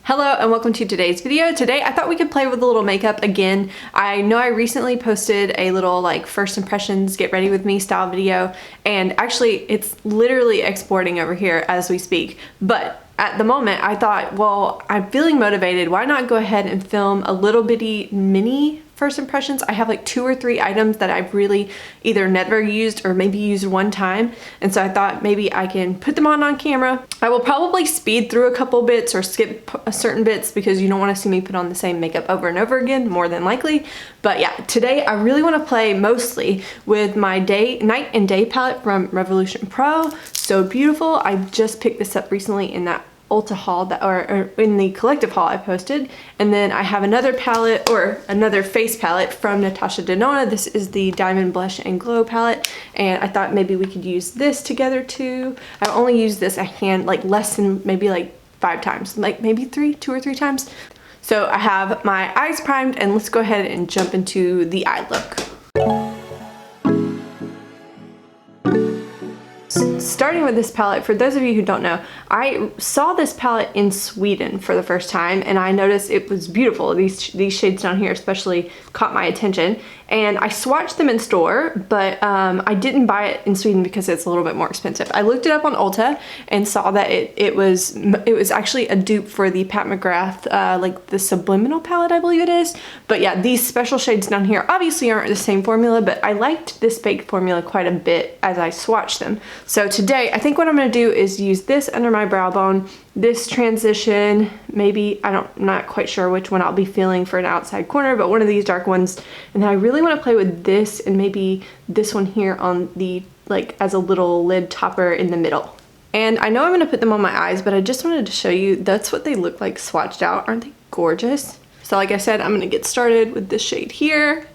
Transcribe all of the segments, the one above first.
Hello and welcome to today's video. Today I thought we could play with a little makeup again. I know I recently posted a little like first impressions get ready with me style video, and actually it's literally exporting over here as we speak, but at the moment I thought, well, I'm feeling motivated, why not go ahead and film a little bitty mini first impressions. I have like 2 or 3 items that I've really either never used or maybe used one time, and so I thought maybe I can put them on camera. I will probably speed through a couple bits or skip certain bits because you don't want to see me put on the same makeup over and over again, more than likely. But yeah, today I really want to play mostly with my night and day palette from Revolution Pro. So beautiful. I just picked this up recently in that Ulta haul that, or in the collective haul I posted. And then I have another palette, or another face palette from Natasha Denona. This is the Diamond Blush and Glow palette, and I thought maybe we could use this together too. I've only used this like less than maybe like 5 times, like maybe 2 or 3 times. So I have my eyes primed, and let's go ahead and jump into the eye look. Starting with this palette, for those of you who don't know, I saw this palette in Sweden for the first time, and I noticed it was beautiful. These shades down here especially caught my attention, and I swatched them in store, but I didn't buy it in Sweden because it's a little bit more expensive. I looked it up on Ulta and saw that it was actually a dupe for the Pat McGrath, like the Subliminal palette, I believe it is. But yeah, these special shades down here obviously aren't the same formula, but I liked this baked formula quite a bit as I swatched them. So today, I think what I'm going to do is use this under my brow bone, this transition, maybe, I'm not quite sure which one I'll be feeling for an outside corner, but one of these dark ones. And then I really want to play with this and maybe this one here on the, like, as a little lid topper in the middle. And I know I'm going to put them on my eyes, but I just wanted to show you that's what they look like swatched out. Aren't they gorgeous? So like I said, I'm going to get started with this shade here.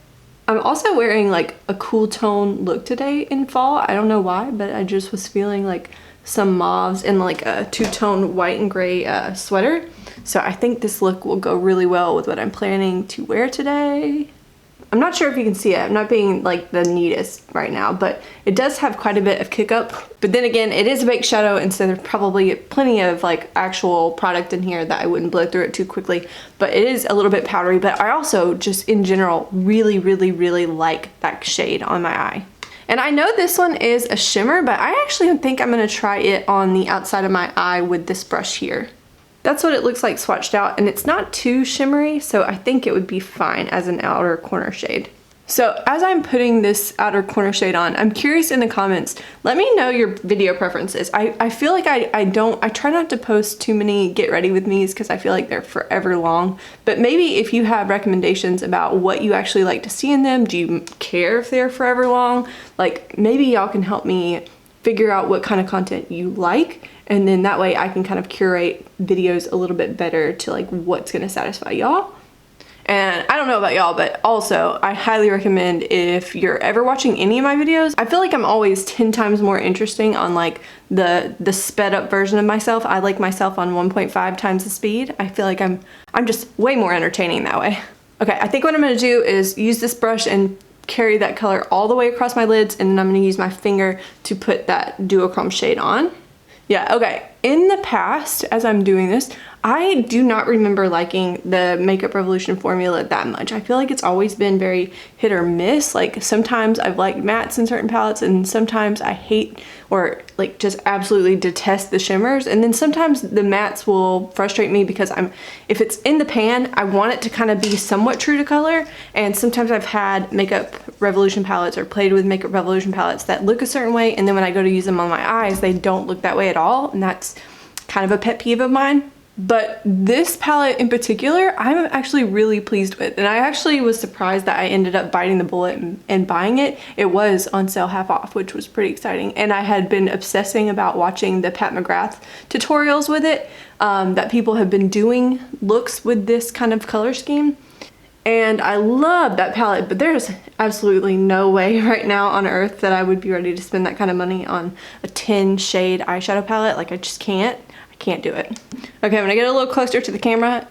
I'm also wearing like a cool tone look today in fall. I don't know why, but I just was feeling like some mauves and like a 2-tone white and gray sweater. So I think this look will go really well with what I'm planning to wear today. I'm not sure if you can see it. I'm not being like the neatest right now, but it does have quite a bit of kick up. But then again, it is a baked shadow, and so there's probably plenty of like actual product in here that I wouldn't blow through it too quickly. But it is a little bit powdery, but I also just in general really like that shade on my eye. And I know this one is a shimmer, but I actually think I'm gonna try it on the outside of my eye with this brush here. That's what it looks like swatched out, and it's not too shimmery, so I think it would be fine as an outer corner shade. So as I'm putting this outer corner shade on, I'm curious in the comments, let me know your video preferences. I feel like I try not to post too many get ready with me's because I feel like they're forever long, but maybe if you have recommendations about what you actually like to see in them, do you care if they're forever long? Like maybe y'all can help me figure out what kind of content you like, and then that way I can kind of curate videos a little bit better to like what's gonna satisfy y'all. And I don't know about y'all, but also I highly recommend if you're ever watching any of my videos, I feel like I'm always 10 times more interesting on like the sped up version of myself. I like myself on 1.5 times the speed. I feel like I'm just way more entertaining that way. Okay, I think what I'm gonna do is use this brush and carry that color all the way across my lids, and then I'm gonna use my finger to put that duochrome shade on. Yeah, okay. In the past, as I'm doing this, I do not remember liking the Makeup Revolution formula that much. I feel like it's always been very hit or miss. Like sometimes I've liked mattes in certain palettes, and sometimes I hate or like just absolutely detest the shimmers. And then sometimes the mattes will frustrate me because if it's in the pan, I want it to kind of be somewhat true to color. And sometimes I've had Makeup Revolution palettes or played with Makeup Revolution palettes that look a certain way, and then when I go to use them on my eyes, they don't look that way at all. And that's kind of a pet peeve of mine. But this palette in particular, I'm actually really pleased with. And I actually was surprised that I ended up biting the bullet and buying it. It was on sale half off, which was pretty exciting. And I had been obsessing about watching the Pat McGrath tutorials with it, that people have been doing looks with this kind of color scheme. And I love that palette, but there's absolutely no way right now on earth that I would be ready to spend that kind of money on a 10 shade eyeshadow palette. Like I just can't. Can't do it. Okay, I'm gonna get a little closer to the camera,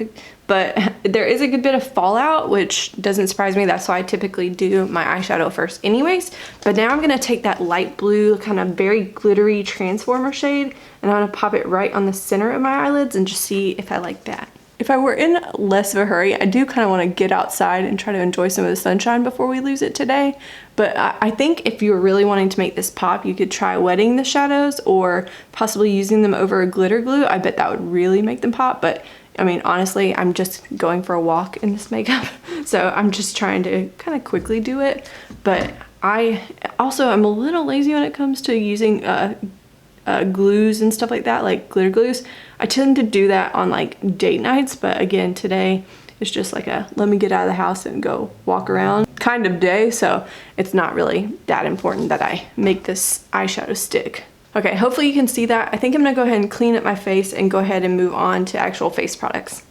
but there is a good bit of fallout, which doesn't surprise me. That's why I typically do my eyeshadow first anyways. But now I'm gonna take that light blue, kind of very glittery transformer shade, and I'm gonna pop it right on the center of my eyelids and just see if I like that. if I were in less of a hurry, I do kind of want to get outside and try to enjoy some of the sunshine before we lose it today. But I think if you were really wanting to make this pop, you could try wetting the shadows or possibly using them over a glitter glue. I bet that would really make them pop. But I mean, honestly, I'm just going for a walk in this makeup. So I'm just trying to kind of quickly do it. But I'm a little lazy when it comes to using glues and stuff like that, like glitter glues. I tend to do that on like date nights, but again, today it's just like a let me get out of the house and go walk around kind of day, so it's not really that important that I make this eyeshadow stick. Okay, hopefully you can see that. I think I'm gonna go ahead and clean up my face and go ahead and move on to actual face products.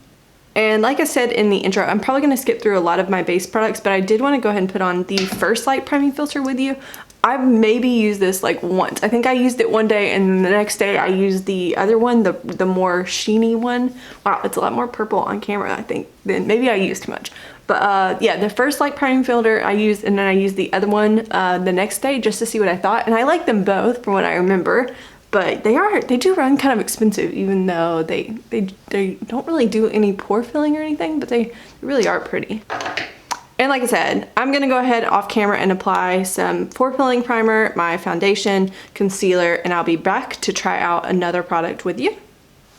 And like I said in the intro, I'm probably gonna skip through a lot of my base products, but I did wanna go ahead and put on the First Light priming filter with you. I've maybe used this like once. I think I used it one day and the next day I used the other one, the more sheeny one. Wow, it's a lot more purple on camera, I think, than maybe I used too much. But yeah, the First Light priming filter I used, and then I used the other one the next day just to see what I thought. And I like them both from what I remember, but they do run kind of expensive, even though they don't really do any pore filling or anything, but they really are pretty. And like I said, I'm gonna go ahead off camera and apply some pore filling primer, my foundation, concealer, and I'll be back to try out another product with you.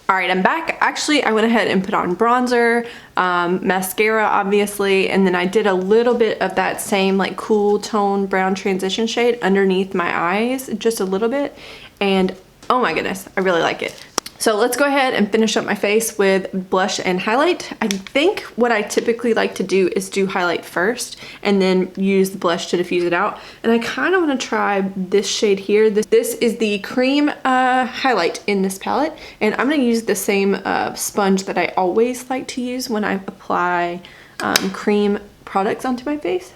All right, I'm back. Actually, I went ahead and put on bronzer, mascara, obviously, and then I did a little bit of that same like cool tone brown transition shade underneath my eyes, just a little bit. And oh my goodness, I really like it. So let's go ahead and finish up my face with blush and highlight. I think what I typically like to do is do highlight first and then use the blush to diffuse it out. And I kind of want to try this shade here. This is the cream highlight in this palette. And I'm going to use the same sponge that I always like to use when I apply cream products onto my face.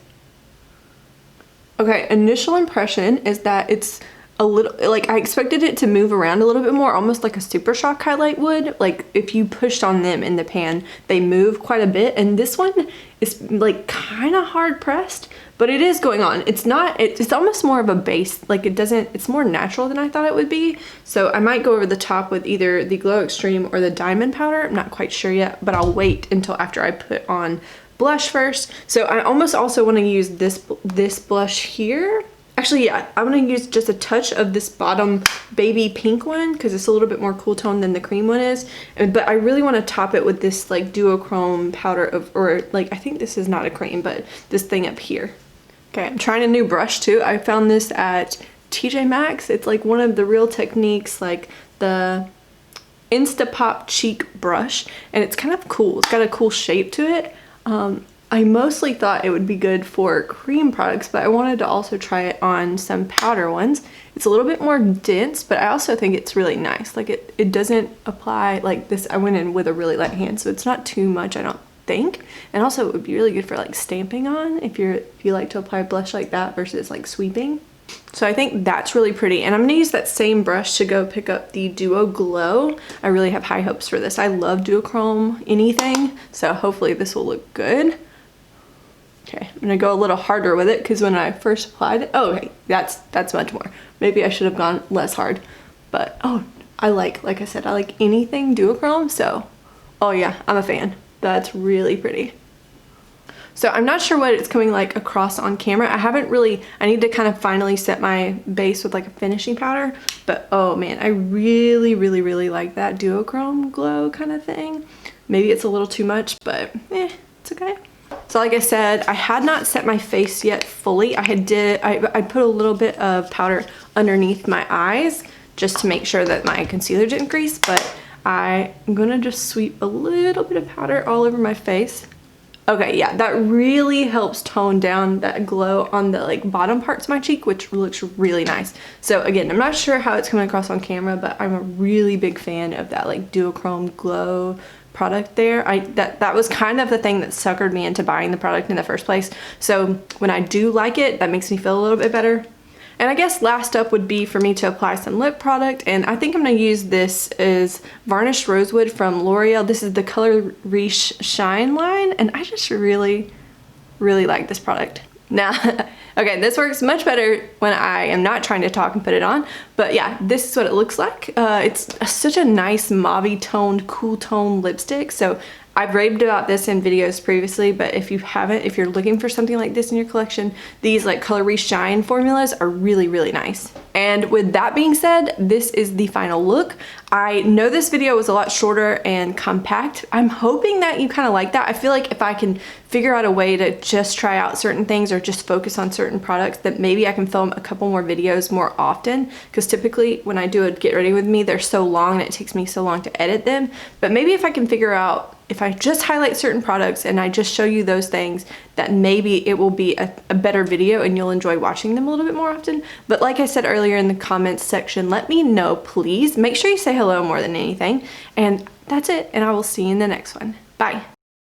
Okay, initial impression is that it's a little, like I expected it to move around a little bit more, almost like a Super Shock highlight would. Like if you pushed on them in the pan, they move quite a bit. And this one is like kind of hard pressed, but it is going on. It's not, it's almost more of a base. Like it's more natural than I thought it would be. So I might go over the top with either the Glow Extreme or the Diamond Powder. I'm not quite sure yet, but I'll wait until after I put on blush first. So I almost also want to use this blush here. Actually, yeah, I'm going to use just a touch of this bottom baby pink one because it's a little bit more cool tone than the cream one is. But I really want to top it with this like duochrome powder or like, I think this is not a cream, but this thing up here. Okay, I'm trying a new brush too. I found this at TJ Maxx. It's like one of the Real Techniques, like the Instapop cheek brush, and it's kind of cool. It's got a cool shape to it. I mostly thought it would be good for cream products, but I wanted to also try it on some powder ones. It's a little bit more dense, but I also think it's really nice. Like it doesn't apply like this. I went in with a really light hand, so it's not too much, I don't think. And also it would be really good for like stamping on if you like to apply blush like that versus like sweeping. So I think that's really pretty. And I'm gonna use that same brush to go pick up the Duo Glow. I really have high hopes for this. I love duochrome anything, so hopefully this will look good. Okay, I'm gonna go a little harder with it because when I first applied it, oh, okay, that's much more. Maybe I should have gone less hard, but oh, like I said, I like anything duochrome, so oh yeah, I'm a fan. That's really pretty. So I'm not sure what it's coming like across on camera. I need to kind of finally set my base with like a finishing powder, but oh man, I really, really, really like that duochrome glow kind of thing. Maybe it's a little too much, but it's okay. So like I said, I had not set my face yet fully. I put a little bit of powder underneath my eyes just to make sure that my concealer didn't grease, but I'm gonna just sweep a little bit of powder all over my face. Okay, yeah, that really helps tone down that glow on the like bottom parts of my cheek, which looks really nice. So again, I'm not sure how it's coming across on camera, but I'm a really big fan of that like duochrome glow product there. That was kind of the thing that suckered me into buying the product in the first place. So when I do like it, that makes me feel a little bit better. And I guess last up would be for me to apply some lip product, and I think I'm going to use this as Varnished Rosewood from L'Oreal. This is the Color Riche Shine line, and I just really, really like this product. Now, okay, this works much better when I am not trying to talk and put it on, but yeah, this is what it looks like. It's such a nice mauve toned, cool tone lipstick, so I've raved about this in videos previously, but if you haven't, if you're looking for something like this in your collection, these like Color Reshine formulas are really, really nice. And with that being said, this is the final look. I know this video was a lot shorter and compact. I'm hoping that you kind of like that. I feel like if I can figure out a way to just try out certain things or just focus on certain products, that maybe I can film a couple more videos more often, because typically when I do a get ready with me, they're so long and it takes me so long to edit them. But maybe if I can figure out, if I just highlight certain products and I just show you those things, that maybe it will be a better video and you'll enjoy watching them a little bit more often. But like I said earlier in the comments section, let me know, please. Make sure you say hello more than anything. And that's it, and I will see you in the next one. Bye.